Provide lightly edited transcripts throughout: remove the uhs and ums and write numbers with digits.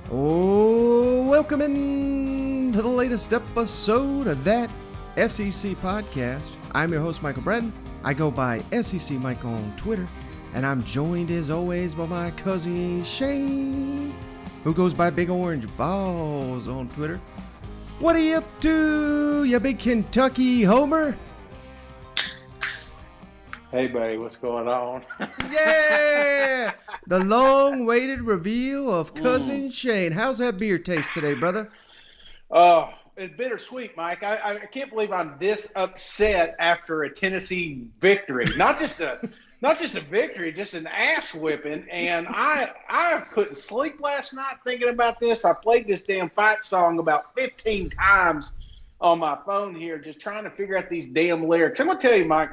Oh, welcome in to the latest episode of that SEC podcast. I'm your host, Michael Breton. I go by SEC Mike on Twitter, and I'm joined as always by my cousin Shane, who goes by Big Orange Vols on Twitter. What are you up to, you big Kentucky homer? Hey, buddy, what's going on? Yeah! The long-awaited reveal of Cousin Shane. How's that beer taste today, brother? Oh, it's bittersweet, Mike. I can't believe I'm this upset after a Tennessee victory. Not just a victory, just an ass whipping. And I couldn't sleep last night thinking about this. I played this damn fight song about 15 times on my phone here, just trying to figure out these damn lyrics. I'm gonna tell you, Mike.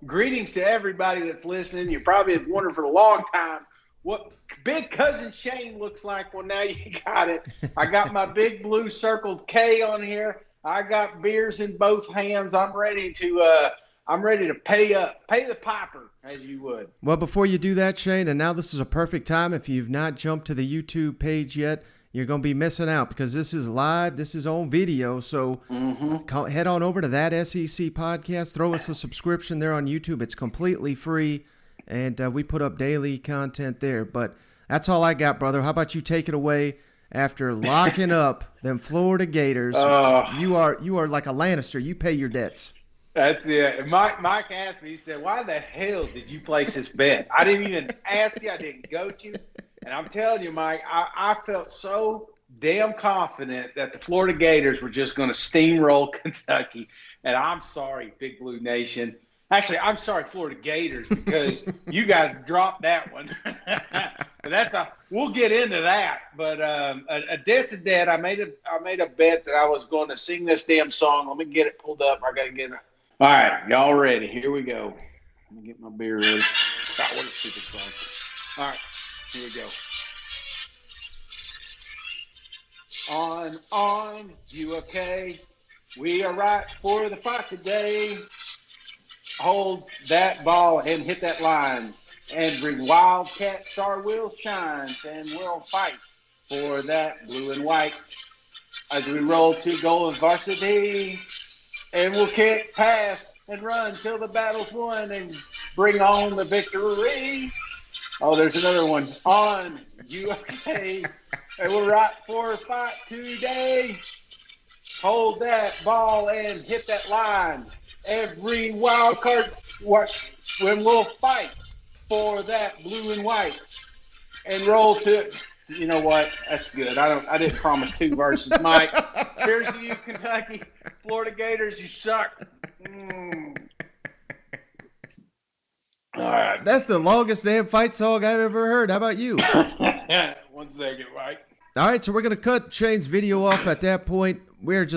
Greetings to everybody that's listening. You probably have wondered for a long time what Big Cousin Shane looks like. Well, now you got it. I got my big blue circled K on here. I got beers in both hands. I'm ready to pay the piper, as you would. Well, before you do that, Shane, and now this is a perfect time. If you've not jumped to the YouTube page yet, you're going to be missing out because this is live. This is on video. So head on over to that SEC podcast. Throw us a subscription there on YouTube. It's completely free, and we put up daily content there. But that's all I got, brother. How about you take it away after locking up them Florida Gators? You are like a Lannister. You pay your debts. That's it. Mike asked me, he said, why the hell did you place this bet? I didn't even ask you. I didn't goad you. And I'm telling you, Mike, I felt so damn confident that the Florida Gators were just going to steamroll Kentucky. And I'm sorry, Big Blue Nation. Actually, I'm sorry, Florida Gators, because you guys dropped that one. But we'll get into that. But a debt's a debt. I made a bet that I was going to sing this damn song. Let me get it pulled up. I got to get it. All right, y'all ready? Here we go. Let me get my beer ready. God, what a stupid song. All right. Here we go. On, UFK. We are right for the fight today. Hold that ball and hit that line. Every Wildcat star will shine, and we'll fight for that blue and white. As we roll to goal in varsity, and we'll kick, pass, and run till the battle's won, and bring on the victory. Oh, there's another one. On UFK. And we're right for a fight today. Hold that ball and hit that line. Every wild card, watch when we'll fight for that blue and white. And roll to, you know what? That's good. I didn't promise two verses, Mike. Here's to you, Kentucky. Florida Gators, you suck. All right. That's the longest damn fight song I've ever heard. How about you? 1 second, Mike. All right, so we're going to cut Shane's video off at that point. We are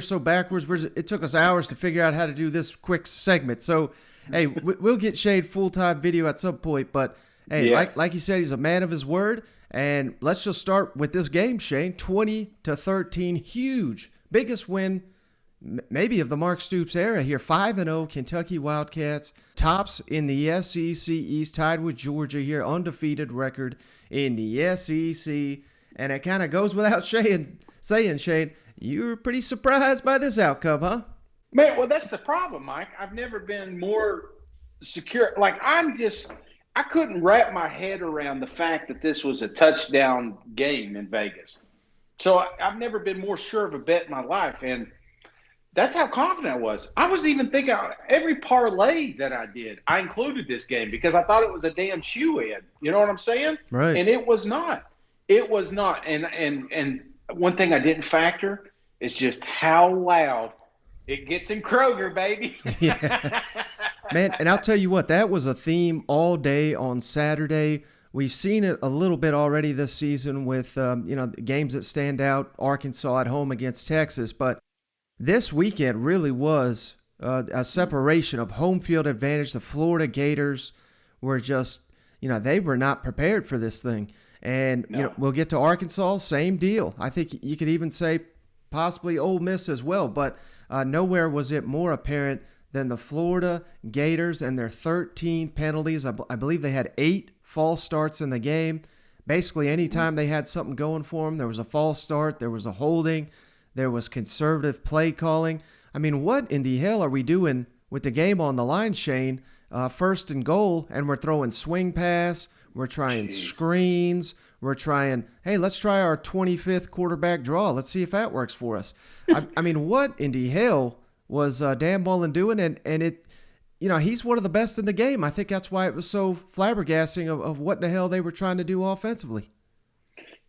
so backwards. It took us hours to figure out how to do this quick segment. So, hey, we'll get Shane full-time video at some point. But, hey, yes. like you said, he's a man of his word. And let's just start with this game, Shane. 20-13, huge. Biggest win maybe of the Mark Stoops era here. 5-0 Kentucky Wildcats, tops in the SEC East, tied with Georgia here, undefeated record in the SEC. And it kind of goes without saying, Shane, you were pretty surprised by this outcome, huh? Man, well, that's the problem, Mike. I've never been more secure. Like, I couldn't wrap my head around the fact that this was a touchdown game in Vegas. So I've never been more sure of a bet in my life. And that's how confident I was. I was even thinking every parlay that I did, I included this game because I thought it was a damn shoe-in. You know what I'm saying? Right. And it was not. It was not. And one thing I didn't factor is just how loud it gets in Kroger, baby. Yeah. Man, and I'll tell you what, that was a theme all day on Saturday. We've seen it a little bit already this season with games that stand out, Arkansas at home against Texas, but this weekend really was a separation of home field advantage. The Florida Gators were just, they were not prepared for this thing. And, we'll get to Arkansas, same deal. I think you could even say possibly Ole Miss as well. But nowhere was it more apparent than the Florida Gators and their 13 penalties. I believe they had 8 false starts in the game. basically anytime they had something going for them, there was a false start, there was a holding, there was conservative play calling. I mean, what in the hell are we doing with the game on the line, Shane? First and goal, and we're throwing swing pass, we're trying screens, we're trying, hey, let's try our 25th quarterback draw. Let's see if that works for us. I mean, what in the hell was Dan Mullen doing? And it, he's one of the best in the game. I think that's why it was so flabbergasting of what the hell they were trying to do offensively.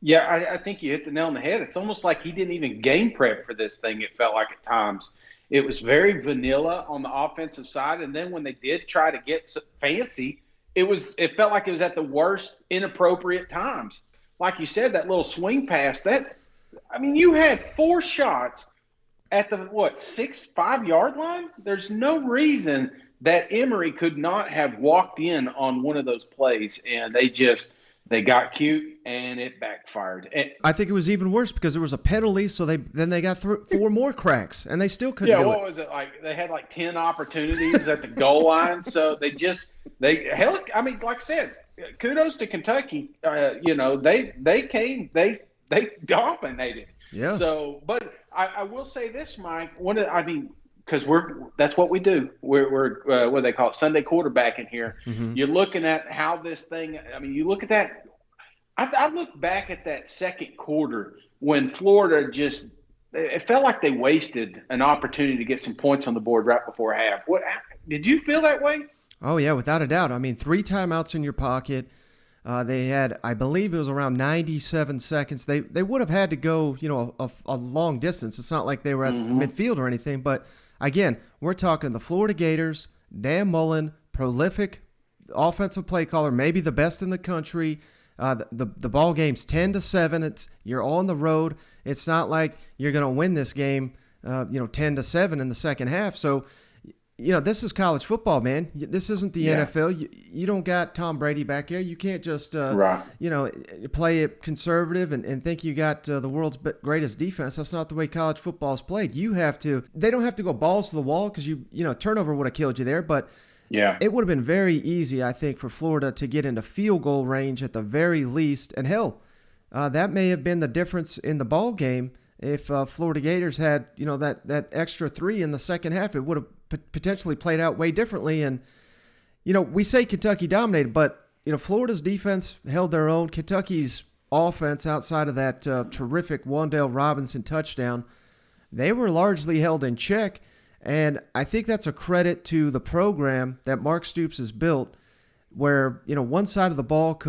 Yeah, I think you hit the nail on the head. It's almost like he didn't even game prep for this thing, it felt like at times. It was very vanilla on the offensive side, and then when they did try to get fancy, it felt like it was at the worst inappropriate times. Like you said, that little swing pass, you had 4 shots at the 5-yard line? There's no reason that Emory could not have walked in on one of those plays, and they got cute and it backfired. I think it was even worse because there was a penalty, so they got 4 more cracks, and they still couldn't do it. Yeah, what was it like? They had like 10 opportunities at the goal line, so like I said, kudos to Kentucky. They dominated. Yeah. So, but I will say this, Mike. Because that's what we do. We're what do they call it? Sunday quarterbacking here. Mm-hmm. You're looking at how this thing. You look at that. I look back at that second quarter when Florida it felt like they wasted an opportunity to get some points on the board right before half. Did you feel that way? Oh yeah, without a doubt. 3 timeouts in your pocket. They had, I believe it was around 97 seconds. They would have had to go, a long distance. It's not like they were at midfield or anything. But again, we're talking the Florida Gators, Dan Mullen, prolific offensive play caller, maybe the best in the country. The ball game's 10-7. You're on the road. It's not like you're going to win this game, 10-7 in the second half. So, this is college football, man. This isn't the NFL. You don't got Tom Brady back here. You can't just, play it conservative and think you got the world's greatest defense. That's not the way college football is played. They don't have to go balls to the wall because turnover would have killed you there. But it would have been very easy, I think, for Florida to get into field goal range at the very least. And hell, that may have been the difference in the ball game. If Florida Gators had, that extra 3 in the second half, it would have potentially played out way differently. And, we say Kentucky dominated, but, Florida's defense held their own. Kentucky's offense, outside of that terrific Wan'Dale Robinson touchdown, they were largely held in check. And I think that's a credit to the program that Mark Stoops has built where, one side of the ball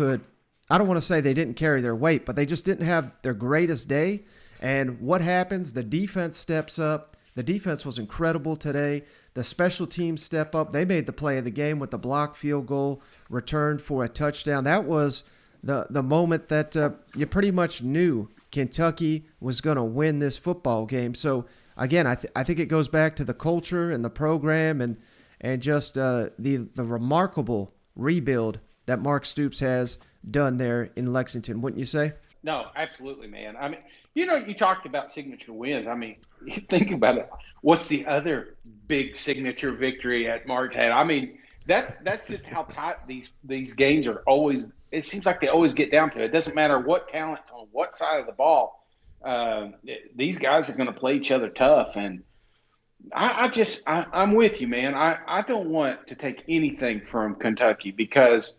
I don't want to say they didn't carry their weight, but they just didn't have their greatest day. And what happens? The defense steps up. The defense was incredible today. The special teams step up. They made the play of the game with the blocked field goal returned for a touchdown. That was the moment that you pretty much knew Kentucky was going to win this football game. So, again, I think it goes back to the culture and the program and just the remarkable rebuild that Mark Stoops has done there in Lexington, wouldn't you say? No, absolutely, man. You talked about signature wins. You think about it. What's the other big signature victory at Mark had? That's just how tight these games are always. It seems like they always get down to it. It doesn't matter what talent's on what side of the ball. These guys are going to play each other tough, and I'm with you, man. I don't want to take anything from Kentucky because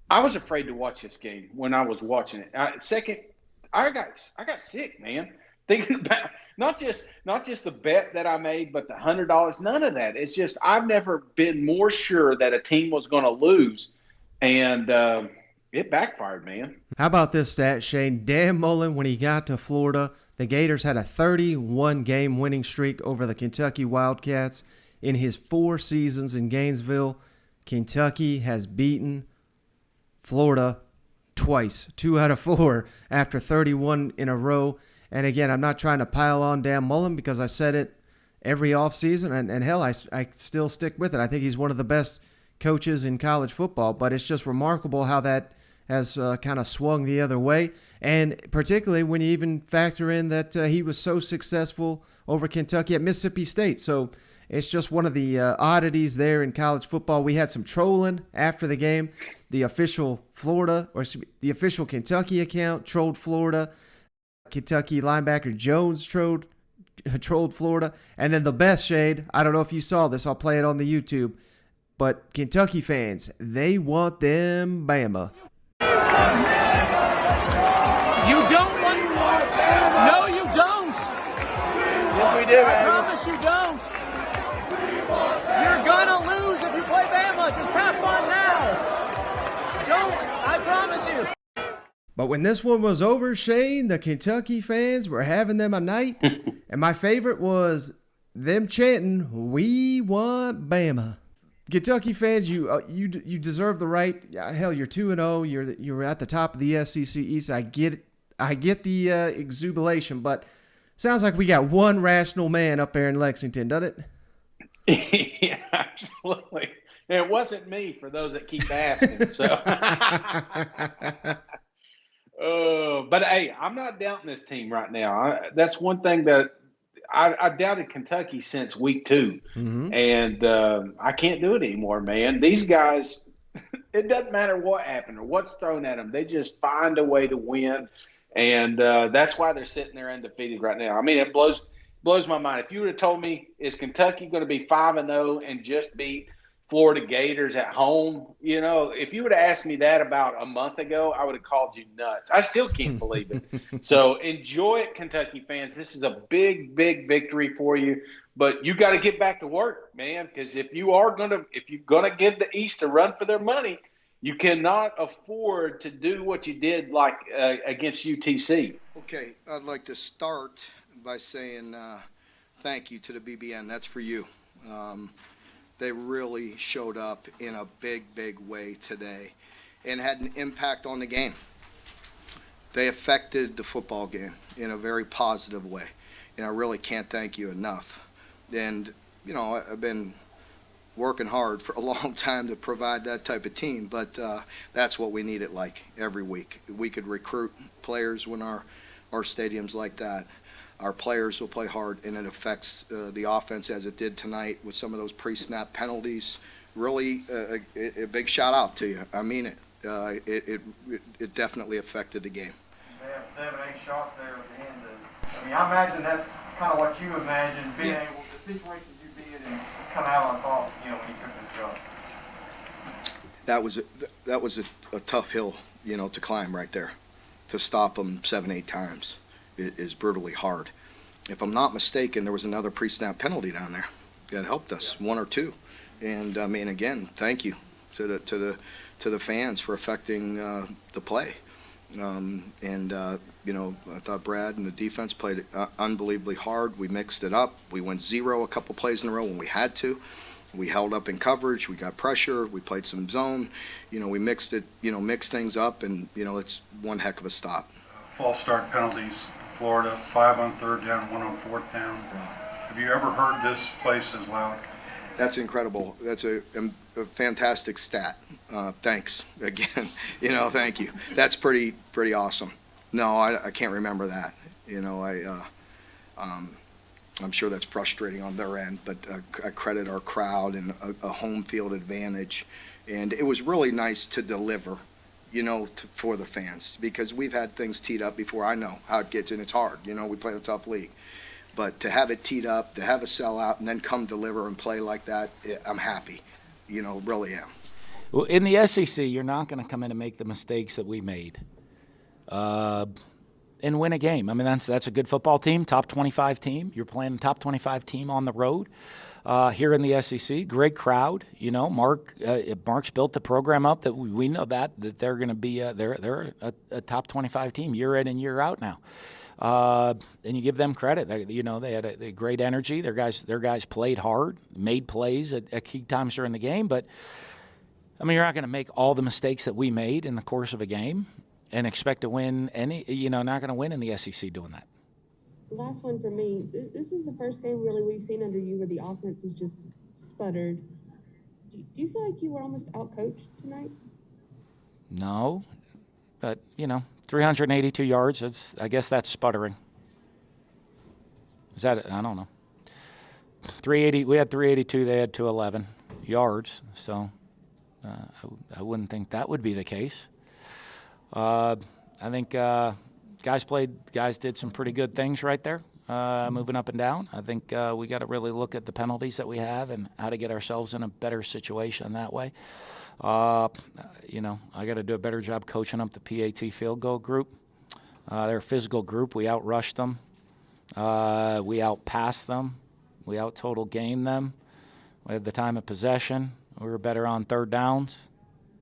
I was afraid to watch this game when I was watching it. I got sick, man. Thinking about not just the bet that I made, but the $100. None of that. It's just I've never been more sure that a team was going to lose, and it backfired, man. How about this stat, Shane? Dan Mullen, when he got to Florida, the Gators had a 31-game winning streak over the Kentucky Wildcats. In his 4 seasons in Gainesville, Kentucky has beaten Florida twice, 2 out of 4 after 31 in a row. And again, I'm not trying to pile on Dan Mullen because I said it every offseason, and hell, I still stick with it. I think he's one of the best coaches in college football, but it's just remarkable how that has kind of swung the other way, and particularly when you even factor in that he was so successful over Kentucky at Mississippi State. So It's just one of the oddities there in college football. We had some trolling after the game. The official the official Kentucky account trolled Florida. Kentucky linebacker Jones trolled Florida. And then the best shade, I don't know if you saw this, I'll play it on the YouTube, but Kentucky fans, they want them Bama. You don't want No, you don't. Yes, we do. I promise you don't. You're gonna lose if you play Bama. Just have fun now. Don't. I promise you. But when this one was over, Shane, the Kentucky fans were having them a night. And my favorite was them chanting, "We want Bama." Kentucky fans, you deserve the right. Hell, you're 2-0. You're at the top of the SEC East. I get it. I get the exuberation, but sounds like we got one rational man up there in Lexington, doesn't it? Yeah, absolutely. And it wasn't me, for those that keep asking. So, but hey, I'm not doubting this team right now. That's one thing that I doubted Kentucky since week 2, and I can't do it anymore, man. These guys, it doesn't matter what happened or what's thrown at them. They just find a way to win, and that's why they're sitting there undefeated right now. I mean, it blows my mind. If you would have told me, is Kentucky going to be 5-0 and just beat Florida Gators at home, if you would have asked me that about a month ago, I would have called you nuts. I still can't believe it. So enjoy it, Kentucky fans. This is a big, big victory for you. But you got to get back to work, man, because if you're gonna give the East a run for their money, you cannot afford to do what you did like against UTC. Okay, I'd like to start by saying thank you to the BBN. That's for you. They really showed up in a big, big way today and had an impact on the game. They affected the football game in a very positive way, and I really can't thank you enough. And, I've been working hard for a long time to provide that type of team, but that's what we need it like every week. We could recruit players when our stadium's like that. Our players will play hard, and it affects the offense as it did tonight with some of those pre-snap penalties. Really, a big shout out to you. I mean it. It definitely affected the game. They have 7, 8 shots there at the end. I imagine that's kind of what you imagine being able, the situations you be in, and come out on top. When you took this shot. That was a tough hill, to climb right there. To stop them 7, 8 times is brutally hard. If I'm not mistaken, there was another pre-snap penalty down there that helped us, 1 or 2. And again, thank you to the fans for affecting the play. I thought Brad and the defense played unbelievably hard. We mixed it up. We went 0 a couple plays in a row when we had to. We held up in coverage. We got pressure. We played some zone. We mixed things up, and it's one heck of a stop. False start penalties. Florida, 5 on 3rd down, 1 on 4th down. Have you ever heard this place as loud? That's incredible. That's a fantastic stat. Thanks again. Thank you. That's pretty awesome. No, I can't remember that. I'm sure that's frustrating on their end, but I credit our crowd and a home field advantage. And it was really nice to deliver, for the fans, because we've had things teed up before. I know how it gets, and it's hard. We play in a tough league. But to have it teed up, to have a sellout, and then come deliver and play like that, I'm happy. Really am. Well, in the SEC, you're not going to come in and make the mistakes that we made and win a game. That's a good football team, top 25 team. You're playing a top 25 team on the road here in the SEC. Great crowd. Mark's built the program up that we know that they're going to be they're a top 25 team year in and year out now. And you give them credit. They had a great energy. Their guys played hard, made plays at key times during the game. But you're not going to make all the mistakes that we made in the course of a game and expect to win not going to win in the SEC doing that. Last one for me. This is the first game really we've seen under you where the offense has just sputtered. Do you feel like you were almost outcoached tonight? No, but 382 yards. I guess that's sputtering. Is that? I don't know. 380. We had 382. They had 211 yards. So I wouldn't think that would be the case. I think guys did some pretty good things right there, moving up and down. I think we got to really look at the penalties that we have and how to get ourselves in a better situation that way. I got to do a better job coaching up the PAT field goal group. They're a physical group. We outrushed them. We outpassed them. We out-total gained them. We had the time of possession. We were better on third downs.